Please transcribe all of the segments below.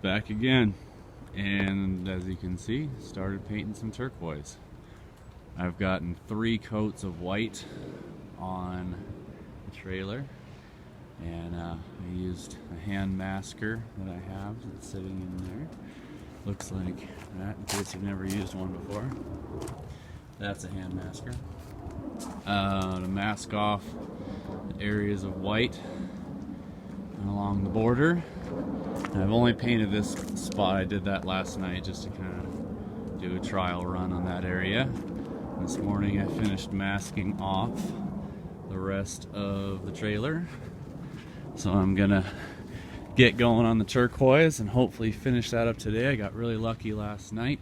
back again, and as you can see, started painting some turquoise. I've gotten 3 coats of white on the trailer, and I used a hand masker that I have that's sitting in there. Looks like that, in case you've never used one before. That's a hand masker. To mask off the areas of white along the border. I've only painted this spot. I did that last night just to kind of do a trial run on that area. This morning I finished masking off the rest of the trailer. So I'm gonna get going on the turquoise and hopefully finish that up today. I got really lucky last night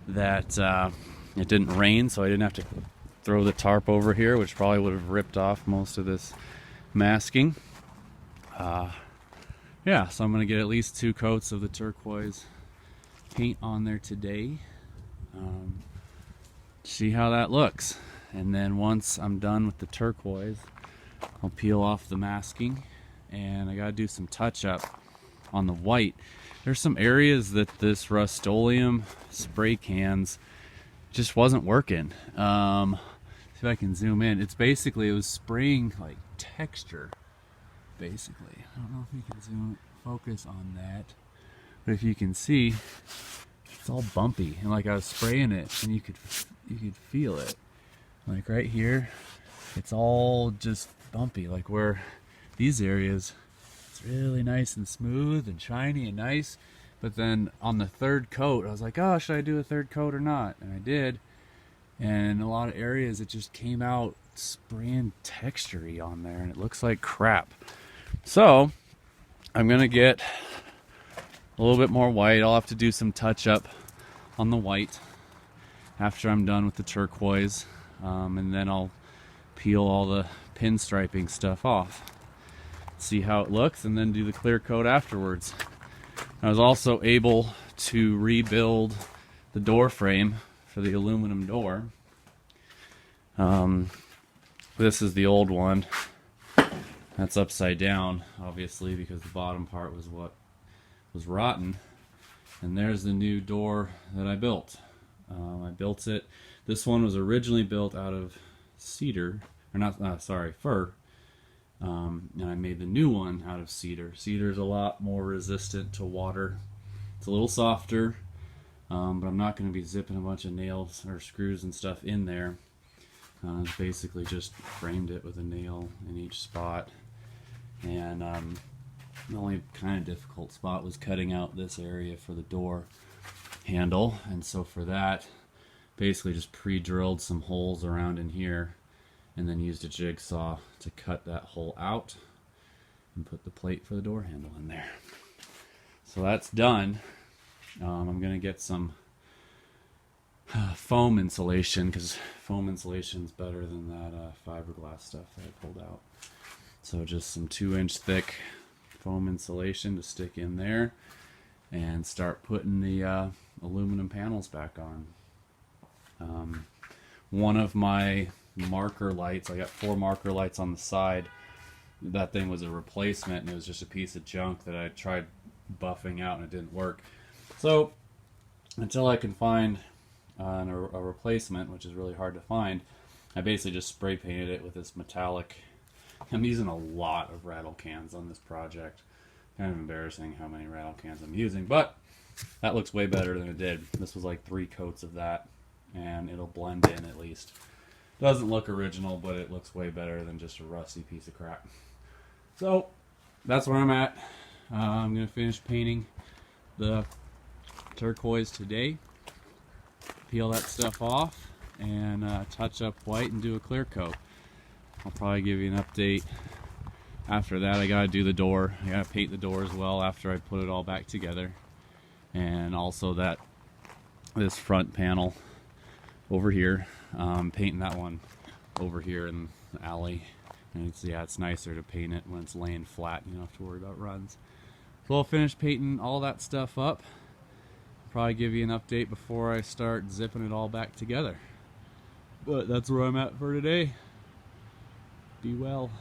that it didn't rain, so I didn't have to throw the tarp over here, which probably would have ripped off most of this masking. Yeah, so I'm going to get at least 2 coats of the turquoise paint on there today. See how that looks. And then once I'm done with the turquoise, I'll peel off the masking. And I got to do some touch up on the white. There's some areas that this Rust-Oleum spray cans just wasn't working. See if I can zoom in. It's basically, it was spraying like texture. Basically, I don't know if you can focus on that, but if you can see, it's all bumpy, and like I was spraying it and you could feel it, like right here it's all just bumpy, like where these areas it's really nice and smooth and shiny and nice. But then on the 3rd coat I was like, oh, should I do a 3rd coat or not? And I did, and in a lot of areas it just came out spraying texture-y on there, and it looks like crap. So I'm gonna get a little bit more white. I'll have to do some touch up on the white after I'm done with the turquoise, and then I'll peel all the pinstriping stuff off, see how it looks, and then do the clear coat afterwards. I was also able to rebuild the door frame for the aluminum door. This is the old one. That's upside down, obviously, because the bottom part was what was rotten. And there's the new door that I built. I built it. This one was originally built out of cedar, or not, sorry, fir. And I made the new one out of cedar. Cedar's a lot more resistant to water. It's a little softer, but I'm not going to be zipping a bunch of nails or screws and stuff in there. Basically just framed it with a nail in each spot. And the only kind of difficult spot was cutting out this area for the door handle, and so for that basically just pre-drilled some holes around in here and then used a jigsaw to cut that hole out and put the plate for the door handle in there. So that's done. I'm gonna get some foam insulation, because foam insulation is better than that fiberglass stuff that I pulled out. So just some 2-inch thick foam insulation to stick in there and start putting the aluminum panels back on. One of my marker lights, I got 4 marker lights on the side. That thing was a replacement, and it was just a piece of junk that I tried buffing out and it didn't work. So until I can find a replacement, which is really hard to find, I basically just spray painted it with this metallic. I'm using a lot of rattle cans on this project. Kind of embarrassing how many rattle cans I'm using, but that looks way better than it did. This was like 3 coats of that, and it'll blend in at least. Doesn't look original, but it looks way better than just a rusty piece of crap. So that's where I'm at. I'm going to finish painting the turquoise today, peel that stuff off, and touch up white and do a clear coat. I'll probably give you an update after that. I gotta do the door. I gotta paint the door as well after I put it all back together. And also this front panel over here, painting that one over here in the alley. And it's nicer to paint it when it's laying flat. You don't have to worry about runs. So I'll finish painting all that stuff up. Probably give you an update before I start zipping it all back together. But that's where I'm at for today. Be well.